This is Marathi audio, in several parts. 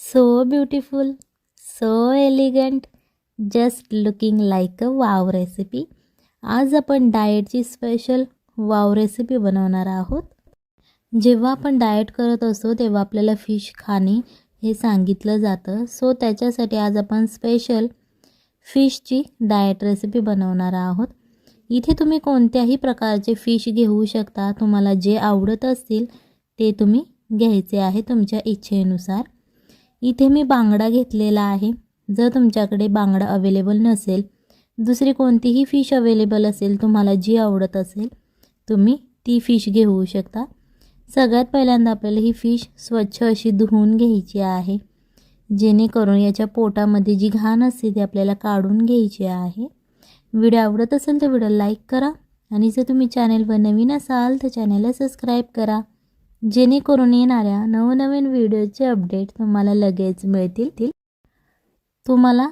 So beautiful, so elegant, just looking like a wow recipe. आज आपण डाएटची स्पेशल वाव रेसिपी बनवणार आहोत. जेव्हा आपण डाएट करत असतो तेव्हा आपल्याला फिश खाणे हे सांगितलं जातं. सो त्याच्यासाठी आज आपण स्पेशल फिशची डाएट रेसिपी बनवणार आहोत. इथे तुम्ही कोणत्याही प्रकारचे फिश घेऊ शकता. तुम्हाला जे आवडत असतील ते तुम्ही घ्यायचे आहे तुमच्या इच्छेनुसार. इथे मी बांगडा घेतलेला आहे. जर तुमच्याकडे बांगडा अवेलेबल नसेल, दुसरी कोणतीही फिश अवेलेबल असेल, तुम्हाला जी आवडत असेल तुम्ही ती फिश घेऊ शकता. सगळ्यात पहिल्यांदा आपल्याला ही फिश स्वच्छ अशी धुवून घ्यायची आहे, जेणेकरून याच्या पोटामध्ये जी घाण असते ती आपल्याला काढून घ्यायची आहे. व्हिडिओ आवडत असेल तर व्हिडिओ लाईक करा आणि जर तुम्ही चॅनलवर नवीन असाल तर चॅनलला सबस्क्राईब करा, जेणेकरून येणाऱ्या नवनवीन व्हिडिओचे अपडेट तुम्हाला लगेच मिळतील. तुम्हाला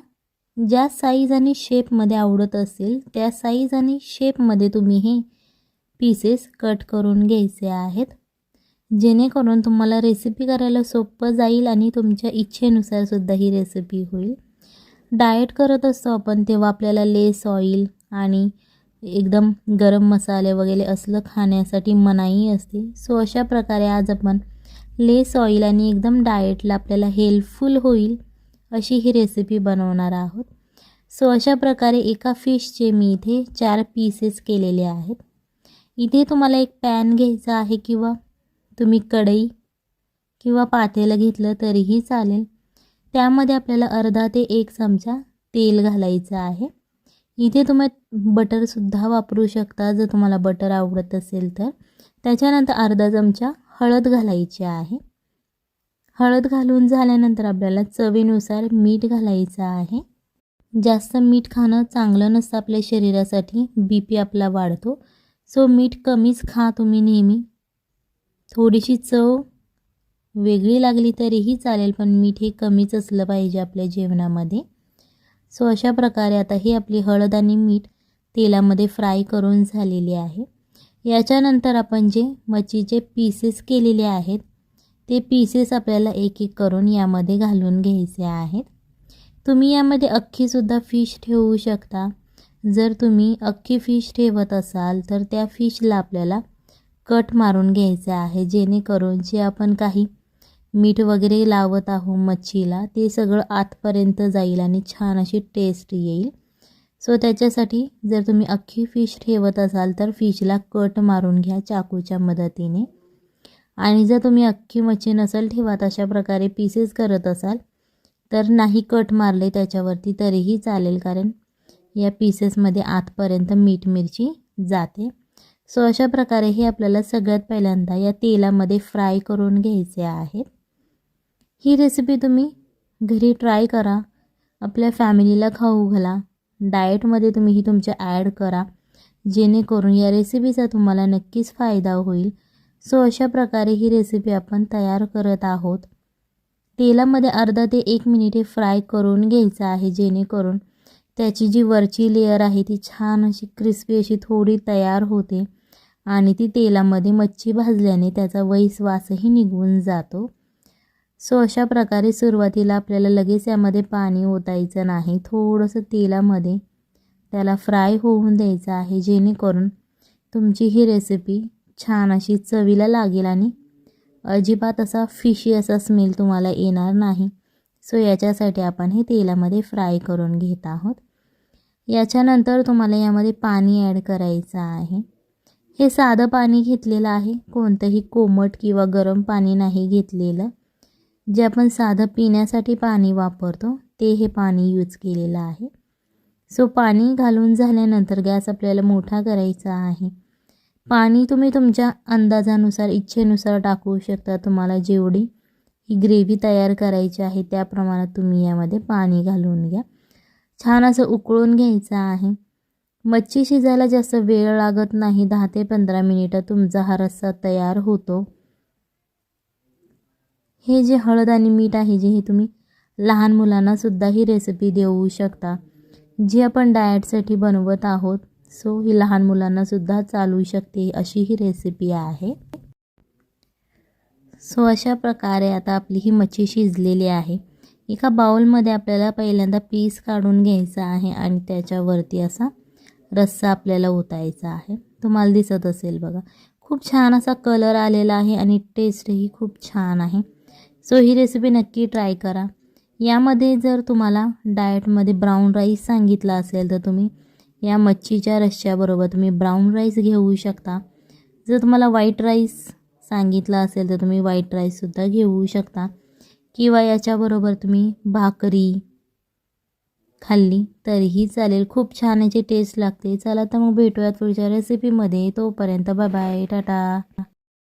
ज्या साईज आणि शेपमध्ये आवडत असेल त्या साईज आणि शेपमध्ये तुम्ही हे पीसेस कट करून घ्यायचे आहेत, जेणेकरून तुम्हाला रेसिपी करायला सोपं जाईल आणि तुमच्या इच्छेनुसार सुद्धा ही रेसिपी होईल. डाएट करत असतो आपण तेव्हा आपल्याला लेस ऑइल आणि एकदम गरम मसाले वगैरे असलं खाण्यासाठी मनाई असते. सो अशा प्रकारे आज आपण लेस ऑइल आणि एकदम डाएटला आपल्याला हेल्पफुल होईल अशी ही रेसिपी बनवणार आहोत. सो अशा प्रकारे एका फिशचे मी इथे 4 पीसेस केलेले आहेत. इथे तुम्हाला एक पॅन घ्यायचा आहे किंवा तुम्ही कढई किंवा पातेलं घेतलं तरीही चालेल. त्यामध्ये आपल्याला अर्धा ते 1 चमचा तेल घालायचं आहे. इथे तुम्ही बटरसुद्धा वापरू शकता जर तुम्हाला बटर आवडत असेल तर. त्याच्यानंतर अर्धा चमचा हळद घालायची आहे. हळद घालून झाल्यानंतर आपल्याला चवीनुसार मीठ घालायचं आहे. जास्त मीठ खाणं चांगलं नसतं आपल्या शरीरासाठी, BP आपला वाढतो. सो मीठ कमीच खा तुम्ही नेहमी. थोडीशी चव वेगळी लागली तरीही चालेल, पण मीठ हे कमीच असलं पाहिजे आपल्या जेवणामध्ये. सो अशा प्रकारे आता ही आपली हळद आणि मीठ तेलामध्ये फ्राय करून झालेली आहे. याच्यानंतर आपण जे मच्छीचे पीसेस केलेले आहेत ते पीसेस आपल्याला एक एक करून यामध्ये घालून घ्यायचे आहेत. तुम्ही यामध्ये अख्खीसुद्धा फिश ठेवू शकता. जर तुम्ही अख्खी फिश ठेवत असाल तर त्या फिशला आपल्याला कट मारून घ्यायचं आहे, जेणेकरून जे आपण काही मीठ वगैरे लावत आहोत मच्छीला ते सगळं आतपर्यंत जाईल आणि छान अशी टेस्ट येईल. सो त्याच्यासाठी जर तुम्ही अख्खी फिश ठेवत असाल तर फिशला कट मारून घ्या चाकूच्या मदतीने. आणि जर तुम्ही अख्खी मच्छी नसेल ठेवत, अशा प्रकारे पीसेस करत असाल तर नाही कट मारले त्याच्यावरती तरीही चालेल, कारण या पीसेसमध्ये आतपर्यंत मीठ मिरची जाते. सो अशा प्रकारे हे आपल्याला सगळ्यात पहिल्यांदा या तेलामध्ये फ्राय करून घ्यायचे आहेत. ही रेसिपी तुम्ही घरी ट्राय करा, आपल्या फॅमिलीला खाऊ घाला. डाएटमध्ये तुम्ही ही तुमच्या ॲड करा, जेणेकरून या रेसिपीचा तुम्हाला नक्कीच फायदा होईल. सो अशा प्रकारे ही रेसिपी आपण तयार करत आहोत. तेलामध्ये अर्धा ते 1 मिनिट हे फ्राय करून घ्यायचं आहे, जेणेकरून त्याची जी वरची लेयर आहे ती छान अशी क्रिस्पी अशी थोडी तयार होते आणि ती तेलामध्ये मच्छी भाजल्याने त्याचा वासही निघून जातो. सो अशा प्रकारे सुरुवातीला आपल्याला लगेच यामध्ये पाणी ओतायचं नाही. थोडंसं तेलामध्ये त्याला फ्राय होऊन द्यायचं आहे, जेणेकरून तुमची ही रेसिपी छान अशी चवीला लागेल आणि अजिबात असा फिशी असा स्मेल तुम्हाला येणार नाही. सो याच्यासाठी आपण हे तेलामध्ये फ्राय करून घेत आहोत. याच्यानंतर तुम्हाला यामध्ये पाणी ॲड करायचं आहे. हे साधं पाणी घेतलेलं आहे, कोणतंही कोमट किंवा गरम पाणी नाही घेतलेलं. जे आपण साधं पिण्यासाठी पाणी वापरतो ते हे पाणी यूज केलेलं आहे. सो पाणी घालून झाल्यानंतर गॅस आपल्याला मोठा करायचा आहे. पाणी तुम्ही तुमच्या अंदाजानुसार इच्छेनुसार टाकू शकता. तुम्हाला जेवढी ही ग्रेव्ही तयार करायची आहे त्या प्रमाणात तुम्ही यामध्ये पाणी घालून घ्या. छान असं उकळून घ्यायचं आहे. मच्छी शिजायला जास्त वेळ लागत नाही, 10 ते 15 मिनिटं तुमचा हा रस्सा तयार होतो. हे जे हळद आणि मीठ आहे जे हे तुम्ही लहान मुलांना सुद्धा ही रेसिपी देऊ शकता, जी आपण डाएटसाठी बनवत आहोत. सो ही लहान मुलांना सुद्धा चालू शकते अशी ही रेसिपी आहे. सो अशा प्रकारे आता आपली ही मच्छी शिजलेली आहे. एका बाउलमध्ये आपल्याला पहिल्यांदा पीस काढून घ्यायचा आहे आणि त्याच्यावरती असा रस्सा आपल्याला ओतायचा आहे. तुम्हाला दिसत असेल बघा, खूप छान असा कलर आलेला आहे आणि टेस्टही खूप छान आहे. सो ही रेसिपी नक्की ट्राय करा. यामध्ये जर तुम्हाला डाएटमध्ये ब्राऊन राईस सांगितला असेल तर तुम्ही या मच्छीच्या रश्श्याबरोबर तुम्ही ब्राऊन राईस घेऊ शकता. जर तुम्हाला व्हाईट राईस सांगितला असेल तर तुम्ही व्हाईट राईससुद्धा घेऊ शकता किंवा याच्याबरोबर तुम्ही भाकरी खाल्ली तरीही चालेल. खूप छान याची टेस्ट लागते. चला तर मग भेटूयात पुढच्या रेसिपीमध्ये. तोपर्यंत बाय बाय, टाटा.